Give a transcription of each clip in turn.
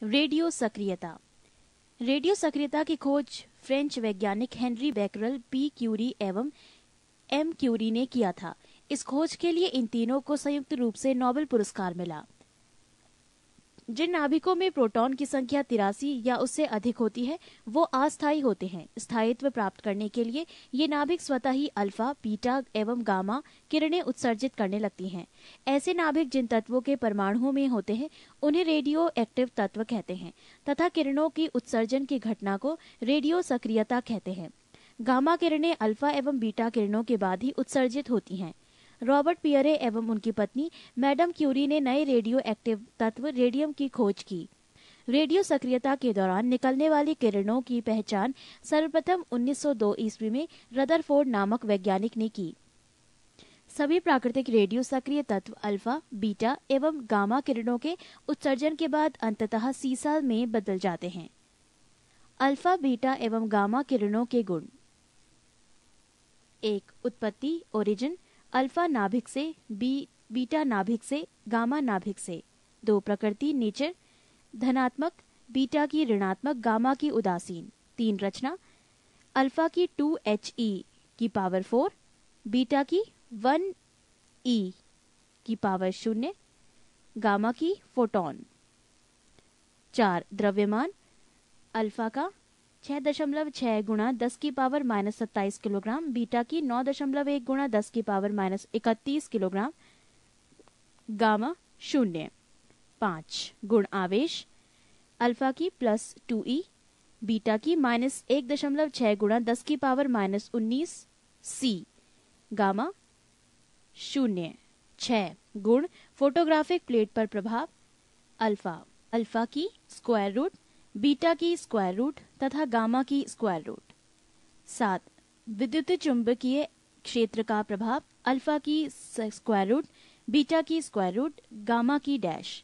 Radio सक्रियता। Radio सक्रियता की खोज फ्रेंच वैज्ञानिक हेनरी बैकरल, पी क्यूरी एवं एम क्यूरी ने किया था। इस खोज के लिए इन तीनों को संयुक्त रूप से नोबेल पुरस्कार मिला। जिन नाभिकों में प्रोटॉन की संख्या 83 या उससे अधिक होती है वो अस्थायी होते हैं। स्थायित्व प्राप्त करने के लिए ये नाभिक स्वतः ही अल्फा, बीटा एवं गामा किरणें उत्सर्जित करने लगती हैं। ऐसे नाभिक जिन तत्वों के परमाणुओं में होते हैं उन्हें रेडियो एक्टिव तत्व कहते हैं तथा किरणों की उत्सर्जन की घटना को रेडियो सक्रियता कहते हैं। गामा किरणें अल्फा एवं बीटा किरणों के बाद ही उत्सर्जित होती हैं। रॉबर्ट पियरे एवं उनकी पत्नी मैडम क्यूरी ने नए रेडियो एक्टिव तत्व रेडियम की खोज की। रेडियो सक्रियता के दौरान निकलने वाली किरणों की पहचान सर्वप्रथम 1902 ईस्वी में रदरफोर्ड नामक वैज्ञानिक ने की। सभी प्राकृतिक रेडियो सक्रिय तत्व अल्फा, बीटा एवं गामा किरणों के उत्सर्जन के बाद अंततः सीसा में बदल जाते हैं। अल्फा, बीटा एवं गामा किरणों के गुण। 1. उत्पत्ति ओरिजिन, अल्फा नाभिक से, बीटा नाभिक से, गामा नाभिक से। 2. प्रकृति नेचर, धनात्मक, बीटा की ऋणात्मक, गामा की उदासीन। 3. रचना, अल्फा की 2He की पावर 4, बीटा की 1E की पावर 0, गामा की फोटॉन। 4. द्रव्यमान, अल्फा का 6.6 गुणा 10 की पावर -27 किलोग्राम, बीटा की 9.1 गुणा 10 की पावर -31 किलोग्राम, गामा 0। 5. गुण आवेश, अल्फा की +2E, बीटा की -1.6 गुणा 10 की पावर -19 C, गामा 0। 6. गुण फोटोग्राफिक प्लेट पर प्रभाव, अल्फा की स्क्वायर रूट, बीटा की स्क्वायर रूट तथा गामा की स्क्वायर रूट। 7. विद्युत चुंबकीय क्षेत्र का प्रभाव, अल्फा की स्क्वायर रूट, बीटा की स्क्वायर रूट, गामा की डैश।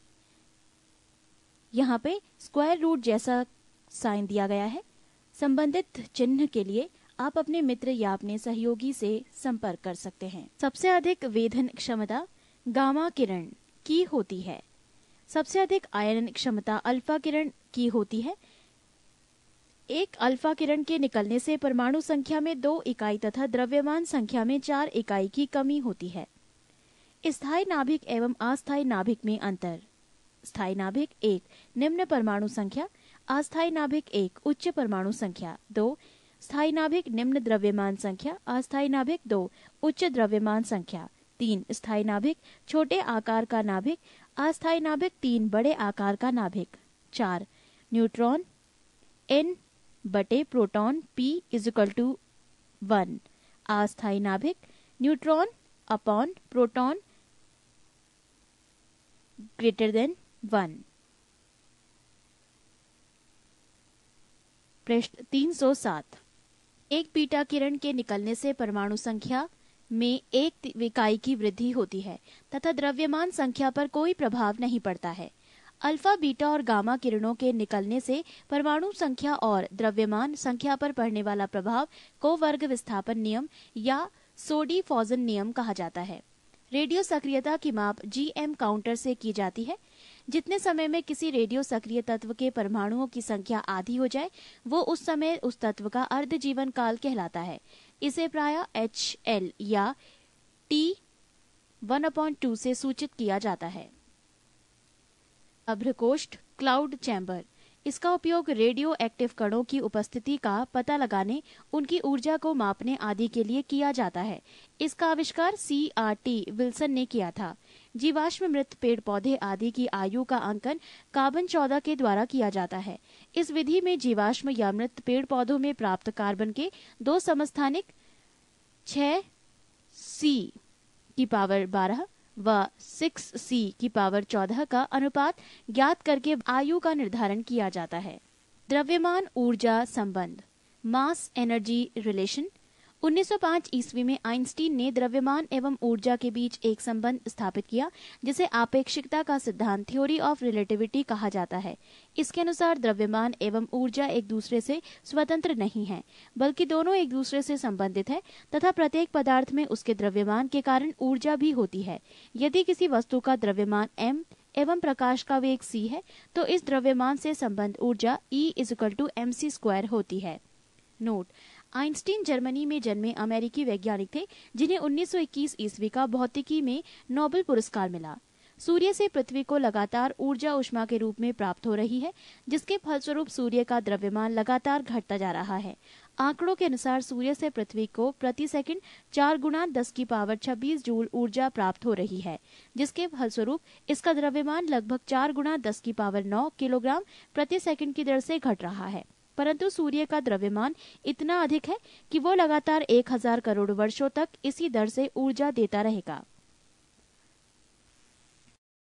यहाँ पे स्क्वायर रूट जैसा साइन दिया गया है। संबंधित चिन्ह के लिए आप अपने मित्र या अपने सहयोगी से संपर्क कर सकते हैं। सबसे अधिक वेधन क्षमता गामा किरण की होती है। सबसे अधिक आयनन क्षमता अल्फा किरण की होती है। एक अल्फा किरण के निकलने से परमाणु संख्या में 2 इकाई तथा द्रव्यमान संख्या में 4 इकाई की कमी होती है। स्थायी नाभिक एवं अस्थायी नाभिक में अंतर। स्थायी नाभिक 1 निम्न परमाणु संख्या, अस्थायी नाभिक 1 उच्च परमाणु संख्या। 2 स्थायी नाभिक निम्न द्रव्यमान संख्या, अस्थायी नाभिक 2 उच्च द्रव्यमान संख्या। 3 स्थायी नाभिक छोटे आकार का नाभिक, अस्थायी नाभिक 3 बड़े आकार का नाभिक। 4 न्यूट्रॉन N/प्रोटॉन P=1, अस्थायी नाभिक न्यूट्रॉन अपॉन प्रोटॉन >1। प्रश्न 307। एक बीटा किरण के निकलने से परमाणु संख्या में 1 इकाई की वृद्धि होती है तथा द्रव्यमान संख्या पर कोई प्रभाव नहीं पड़ता है। अल्फा, बीटा और गामा किरणों के निकलने से परमाणु संख्या और द्रव्यमान संख्या पर पड़ने वाला प्रभाव को वर्ग विस्थापन नियम या सोडी-फॉजन नियम कहा जाता है। रेडियो सक्रियता की माप GM काउंटर से की जाती है। जितने समय में किसी रेडियो सक्रिय तत्व के परमाणुओं की संख्या आधी हो जाए वो उस समय उस तत्व का अर्ध जीवन काल कहलाता है। इसे प्रायः HL या T1/2 से सूचित किया जाता है। अभ्रकोष्ठ क्लाउड चैम्बर, इसका उपयोग रेडियो एक्टिव कणों की उपस्थिति का पता लगाने, उनकी ऊर्जा को मापने आदि के लिए किया जाता है। इसका आविष्कार CRT विल्सन ने किया था। जीवाश्म मृत पेड़ पौधे आदि की आयु का अंकन कार्बन 14 के द्वारा किया जाता है। इस विधि में जीवाश्म या मृत पेड़ पौधों में प्राप्त कार्बन के 2 समस्थानिक 6C की पावर 12 व 6C की पावर 14 का अनुपात ज्ञात करके आयु का निर्धारण किया जाता है। द्रव्यमान ऊर्जा संबंध, मास एनर्जी रिलेशन। 1905 ईस्वी में आइंस्टीन ने द्रव्यमान एवं ऊर्जा के बीच एक संबंध स्थापित किया जिसे आपेक्षिकता का सिद्धांत, थ्योरी ऑफ रिलेटिविटी कहा जाता है। इसके अनुसार द्रव्यमान एवं ऊर्जा एक दूसरे से स्वतंत्र नहीं है बल्कि दोनों एक दूसरे से संबंधित है तथा प्रत्येक पदार्थ में उसके द्रव्यमान के कारण ऊर्जा भी होती है। यदि किसी वस्तु का द्रव्यमान m एवं प्रकाश का वेग c है तो इस द्रव्यमान से संबंध ऊर्जा E=mc² होती है। नोट: आइंस्टीन जर्मनी में जन्मे अमेरिकी वैज्ञानिक थे जिन्हें 1921 ईस्वी का भौतिकी में नोबेल पुरस्कार मिला। सूर्य से पृथ्वी को लगातार ऊर्जा ऊष्मा के रूप में प्राप्त हो रही है, जिसके फलस्वरूप सूर्य का द्रव्यमान लगातार घटता जा रहा है। आंकड़ों के अनुसार सूर्य से पृथ्वी को प्रति सेकंड 4 गुणा 10⁻26 जूल ऊर्जा प्राप्त हो रही है, जिसके फलस्वरूप इसका द्रव्यमान लगभग 4 गुणा 10⁹ किलोग्राम प्रति सेकंड की दर से घट रहा है। परंतु सूर्य का द्रव्यमान इतना अधिक है कि वो लगातार 1000 करोड़ वर्षों तक इसी दर से ऊर्जा देता रहेगा।